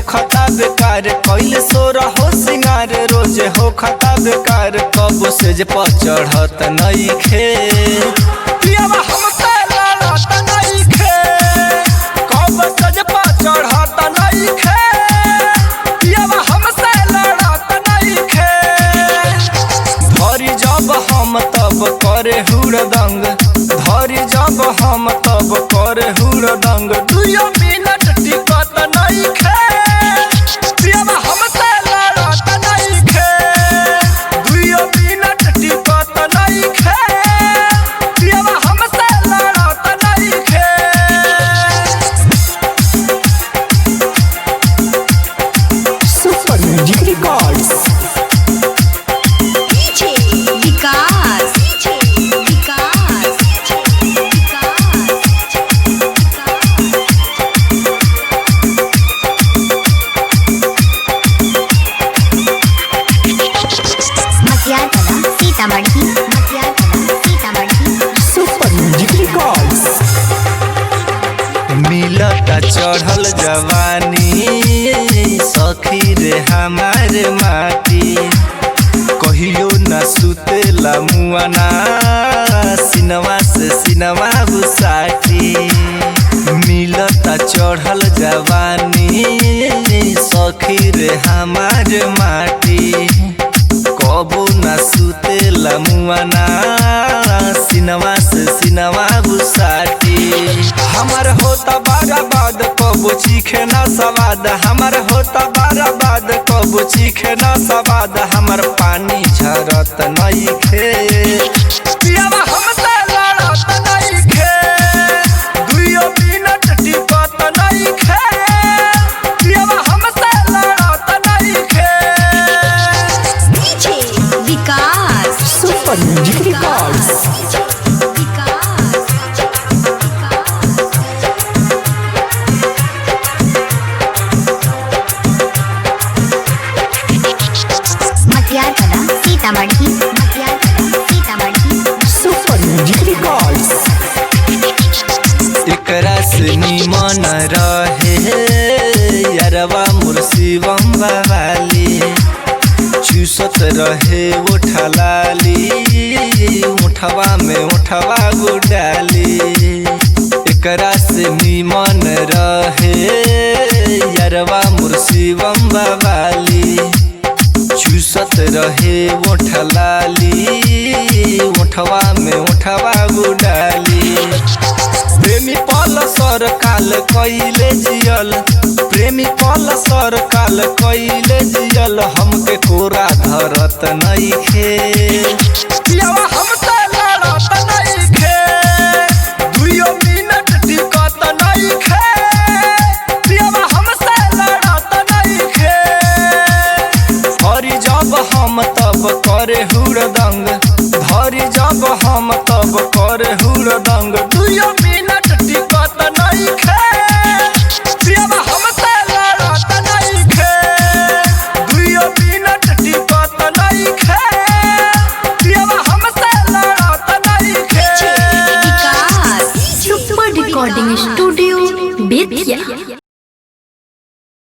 खता बेकार कैले सोरा हो सिंगार रोजे हो खता बेकार कब से जे पर चढ़त नइखे पियावा हमसे लड़त नइखे कब से जे पर चढ़त नइखे पियावा हमसे लड़त नइखे धरी जब हम तब करे हुड़दंग धरी जब हम तब करे हुड़दंग 2 मिनट टिकत नइखे पियावा हमसे लड़त नइखे 2 मिनट टिकत नइखे पियावा हमसे लड़त नइखे super music records DJ Vikas super music records मिलता चढ़ल जवानी सखी रे हमारे माटी कहियो न सुतेला मुआना सिनवा से सिनवा बुसाटी मिलता चढ़ल जवानी सखी रे हमारे माटी कबो न सुतेला मुआना सिनवा से सिनवा बुसाटी हमार होता बाराबाद कबो चीखे न सवाद हमार होता बाराबाद कबो चीखे न सवाद हमार पानी झरत नइखे पियावा हमसे लड़त नइखे 2 मिनट टिकत नइखे पियावा हमसे लड़त नइखे DJ Vikas super music records super music records एकरा से निमन रहे यारवा मुर्शिवम बवाली चूसत रहे उठलाली उठवा में उठवा गुडाली एकरा से निमन रहे यारवा मुर्शिवम बवाली चूसत रहे उठलाली उठवा में उठवा गुडाली प्रेमी पल सर काल कइले जियल प्रेमी पल सर काल कइले जियल हमके कोरा धरत नइखे पियावा हमसे